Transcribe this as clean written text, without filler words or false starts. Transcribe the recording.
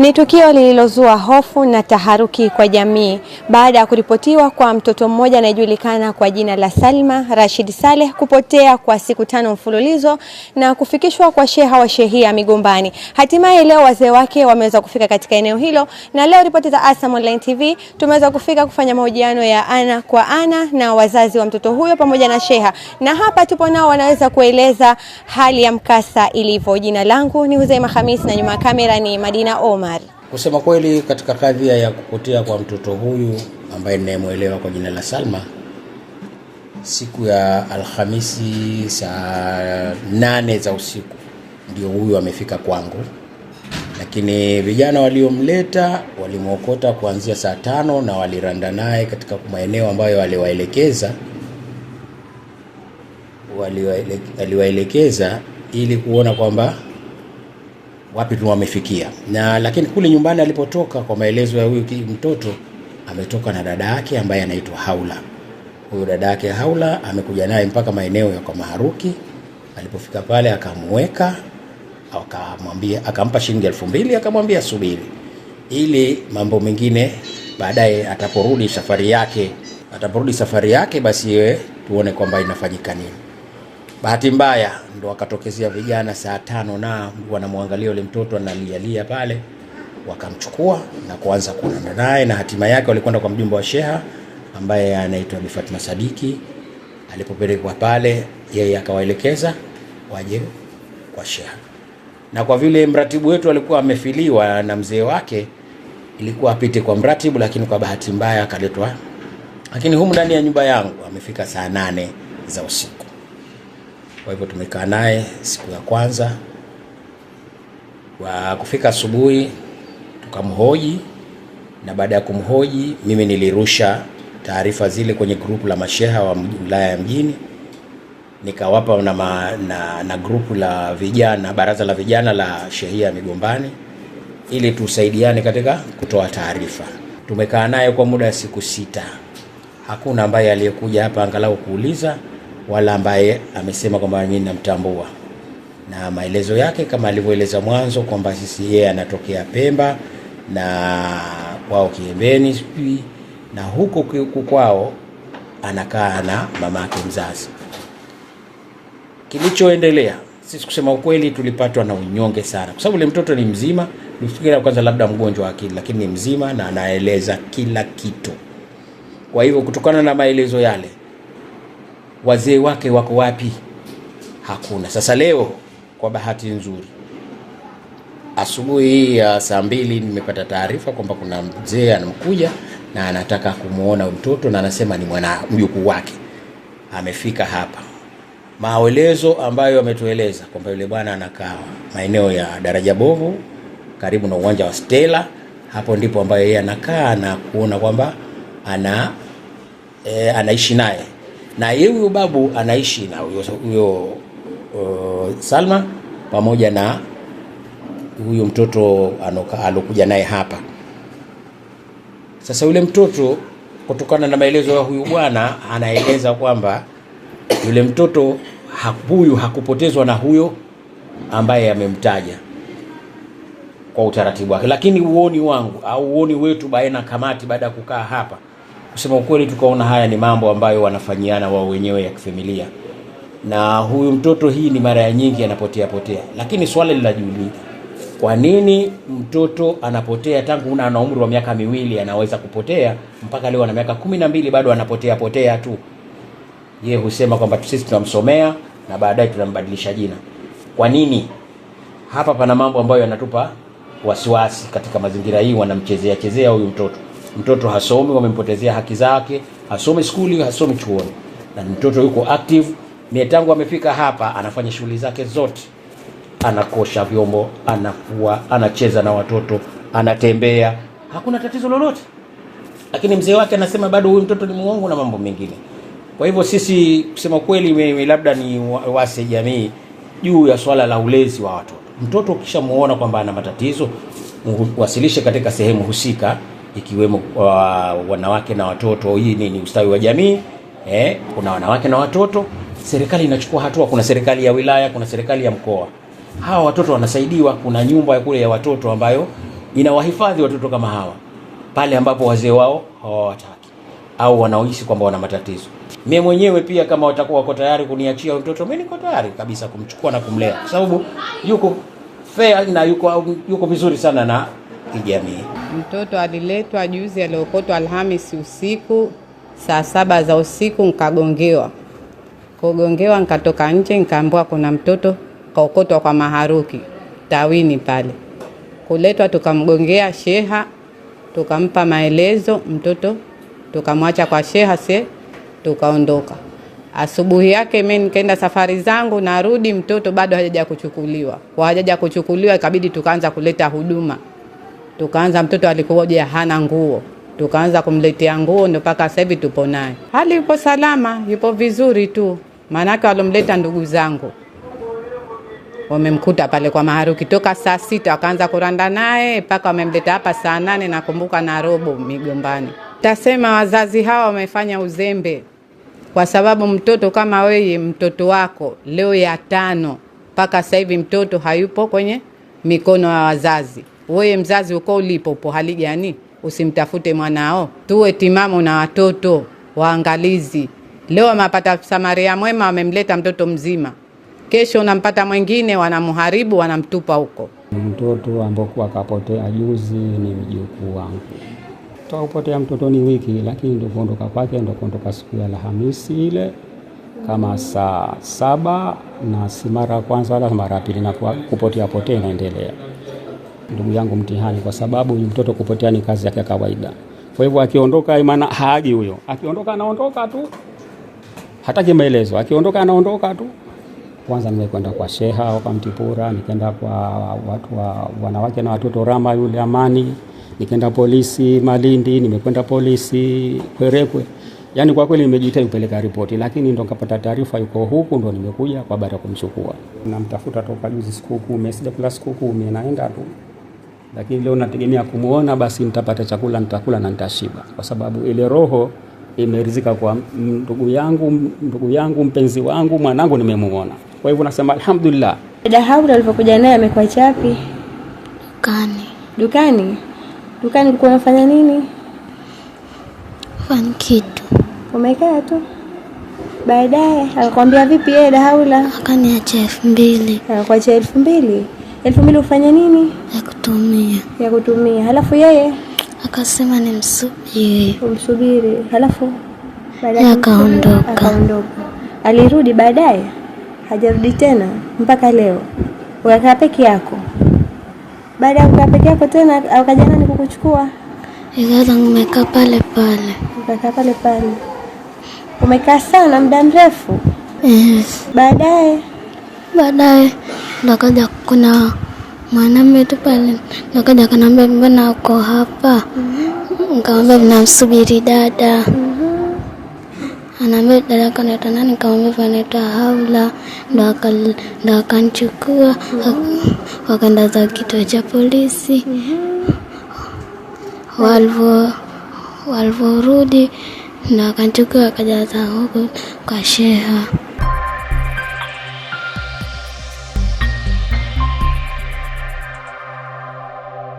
Ni tukio lililozua hofu na taharuki kwa jamii baada ya kuripotiwa kwa mtoto mmoja anayejulikana kwa jina la Salma Rashid Saleh kupotea kwa siku 5 mfululizo na kufikishwa kwa sheha wa shehia Migombani. Hatimaye leo wazee wake wameweza kufika katika eneo hilo, na leo ripoti za ASAM Online TV tumeweza kufika kufanya mahojiano ya ana kwa ana na wazazi wa mtoto huyo pamoja na sheha, na hapa tupo nao wanaweza kueleza hali ya mkasa ilivyo. Jina langu ni Huzaima Khamis na nyuma ya kamera ni Madina Omar. Kusema kweli, katika kadhia ya kupotea kwa mtoto huyu ambaye ninayemuelewa kwa jina la Salma, siku ya Alhamisi saa 8 za usiku ndio huyu amefika kwangu, lakini vijana waliomleta walimuokota kuanzia saa 5 na waliranda naye katika maeneo ambayo waliwaelekeza ili kuona kwamba wapi tu wamefikia. Na lakini kule nyumbani alipotoka, kwa maelezo ya huyu mtoto, ametoka na dada yake ambaye anaitwa Haula. Huyu dada yake Haula amekuja naye mpaka maeneo ya kwa Maharuki. Alipofika pale akamweka, akampa shilingi 2000, akamwambia subiri ili mambo mengine baadaye ataporudi safari yake basi yeye tuone kwamba inafanyika nini. Bahati mbaya ndo wakatokezea vijana saa 5 na wanamwangalia yule mtoto analialia pale, wakamchukua na kuanza kuenda naye, na hatima yake walikwenda kwa mjumbe wa sheha ambaye anaitwa Bi Fatima Sadiki. Alipopelekwa pale, yeye akawaelekeza waje kwa sheha, na kwa vile mratibu wetu alikuwa amefiliwa na mzee wake, ilikuwa apite kwa mratibu, lakini kwa bahati mbaya akaletwa, lakini humu ndani ya nyumba yangu amefika saa 8 za usiku. Kwa hivyo tumekaa naye siku ya kwanza. Kwa kufika asubuhi tukamhoji, na baada ya kumhoji mimi nilirusha taarifa zile kwenye grupu la masheha wa wilaya ya Mjini, nikawapa na grupu la vijana, baraza la vijana la shehia Migombani, ili tusaidiane katika kutoa taarifa. Tumekaa naye kwa muda wa siku 6. Hakuna ambaye aliyekuja hapa angalau kuuliza wala ambaye amesema kwamba mimi namtambua, na maelezo yake kama alivyoeleza mwanzo kwamba sisi yeye anatokea Pemba na kwao Kiembeni, na huko kwao anakaa na mamake mzazi. Kilichoendelea, sisi kusema ukweli tulipatwa na unyonge sana, kwa sababu yule mtoto ni mzima. Nifikiria kwanza labda mgonjwa wa akili, lakini ni mzima na anaeleza kila kitu. Kwa hivyo kutokana na maelezo yale, wazee wake wako wapi? Hakuna. Sasa leo kwa bahati nzuri, asubuhi ya saa 2 nimepata taarifa kwamba kuna mzee anamkuja na anataka kumuona mtoto, na anasema ni mjukuu wake. Amefika hapa. Maelezo ambayo ametueleza kwamba yule bwana anakaa maeneo ya Daraja Bovu karibu na uwanja wa Stella. Hapo ndipo ambayo yeye anakaa na kuona kwamba anaishi naye, na yeye huyo babu anaishi na huyo Salma pamoja na huyo mtoto alokuja naye hapa. Sasa yule mtoto, kutokana na maelezo ya huyu bwana, anaeleza kwamba yule mtoto huyu hakupotezwa na huyo ambaye amemtaja kwa utaratibu wake, lakini uoni wangu au uoni wetu baina kamati, baada ya kukaa hapa, kusema ukweli tukaona haya ni mambo ambayo wanafanyiana wao wenyewe ya kifamilia, na huyu mtoto hii ni mara ya nyingi anapotea. Lakini swali linajiuliza, kwa nini mtoto anapotea tangu ana umri wa miaka 2 anaweza kupotea mpaka leo ana miaka 12 bado anapotea tu? Yeye husema kwamba sisi tunamsomea na baadaye tunambadilisha jina. Kwa nini? Hapa pana mambo ambayo yanatupa wasiwasi. Katika mazingira hii wanamchezea huyu mtoto. Mtoto hasomi, wamempotezea haki zake, hasomi skuli, hasomi chuoni, na mtoto yuko active. Mie tangu amefika hapa anafanya shughuli zake zote, anakosha vyombo, anafua, anacheza na watoto, anatembea, hakuna tatizo lolote. Lakini mzee wake anasema bado huyu mtoto ni muongo na mambo mengine. Kwa hivyo sisi kusema kweli, labda ni wase jamii juu ya swala la ulezi wa watoto. Mtoto ukishamuona kwamba ana matatizo, wasilishe katika sehemu husika, ikiwemo wanawake na watoto. Hii ni ustawi wa jamii. Kuna wanawake na watoto, serikali inachukua hatua. Kuna serikali ya wilaya, kuna serikali ya mkoa. Hawa watoto wanasaidiwa. Kuna nyumba ya kule ya watoto ambayo inawahifadhi watoto kama hawa pale ambapo wazee wao hawawataki au wanaohisi kwamba wana matatizo. Mimi mwenyewe pia kama watakuwa wako tayari kuniachia mtoto, mimi niko tayari kabisa kumchukua na kumlea, kwa sababu yuko fair na yuko vizuri sana na kijamii. Mtoto aliletwa juzi, aliokotwa Alhamisi usiku saa 7 za usiku, nikagongewa. Kugongewa nikatoka nje, nikaambiwa kuna mtoto kaokotwa kwa Maharuki Tawini pale. Kuletwa tukamgongea sheha, tukampa maelezo mtoto, tukamwacha kwa sheha tukaondoka. Asubuhi yake mimi nikaenda safari zangu, narudi mtoto bado hajaja kuchukuliwa. Kwa hajaja kuchukuliwa ikabidi tukaanza kuleta huduma. Tukaanza, mtoto alikuwa hana nguo, tukaanza kumletea nguo, ndio mpaka sasa hivi tupo naye. Hali ipo salama, yupo vizuri tu. Maana yake walomleta ndugu zangu wamemkuta pale kwa Maharuki toka saa 6 wakaanza kuranda naye mpaka wamemleta hapa saa 8 nakumbuka na robo Migombani. Tasema wazazi hawa wamefanya uzembe, kwa sababu mtoto kama wewe, mtoto wako leo ya 5 mpaka sasa hivi mtoto hayupo kwenye mikono ya wazazi. Wewe mzazi uko ulipo upo hali gani? Usimtafute mwanao. Tuwe timamu na watoto waangalizi. Leo wamepata Samaria mwema, wamemleta mtoto mzima, kesho unampata mwingine wanamharibu, wanamtupa huko. Mtoto ambokuwa kapotea juzi ni mjukuu wangu. Tupotea mtoto ni wiki, lakini ndio kuondoka kwake ndio kuondoka siku ya Alhamisi ile kama saa 7, na si mara ya kwanza wala mara ya pili, na kupotea inaendelea. Ndugu yangu mtihani, kwa sababu mtoto kupotea ni kazi yake kawaida. Kwa hivyo akiondoka maana haji huyo. Akiondoka anaondoka tu. Hataki maelezo. Akiondoka anaondoka tu. Kwanza nimekwenda kwa sheha kwa Mtipura, nikaenda kwa watu wa wanawake na watoto Rama yule Amani, nikaenda polisi Malindi, nimekwenda polisi Kwerekwe. Yaani kwa kweli nimejitahidi kupeleka ripoti, lakini ndo nikapata taarifa yuko huku, ndo nimekuja kwa baada ya kumchukua. Namtafuta toka juzi siku 10, sija kula siku 10, naenda tu. Lakini leo nategemea kumuona, basi nitapata chakula, nitakula na nitashiba, kwa sababu ile roho imeridhika kwa ndugu yangu mpenzi wangu, mwanangu nimemuona. Kwa hivyo nasema alhamdulillah. Dada Haula alipokuja naye amekuwa chapi? Dukani ulikuwa unafanya nini? Fanya kitu. Umekaa tu. Baadaye akakwambia vipi yeye Dada Haula? Akaniacha 2000. Akakuacha 2000. 2000 ufanya nini? Ya kutumia. Halafu yeye akasema nimsubiri. Umsubiri. Halafu baadaye akaondoka. Alirudi baadaye? Hajarudi tena mpaka leo. Ukakaa peke yako. Baada ya kukaa peke yako tena akaja nani kukuchukua? Ikaanza nimekaa pale. Ukakaa pale. Umekaa sana muda mrefu? Yes. Baadaye ndakaja kuna mwanamume tu pale, ndakaja kanambia mbona uko hapa? Nikamwambia namsubiri dada. Anambia dada kanaitwa nani? Nikamwambia anaitwa Haula. Ndo akanichukua wakaenda za kituo cha polisi. Walvorudi ndo akanichukua akaja za huko kwa sheha.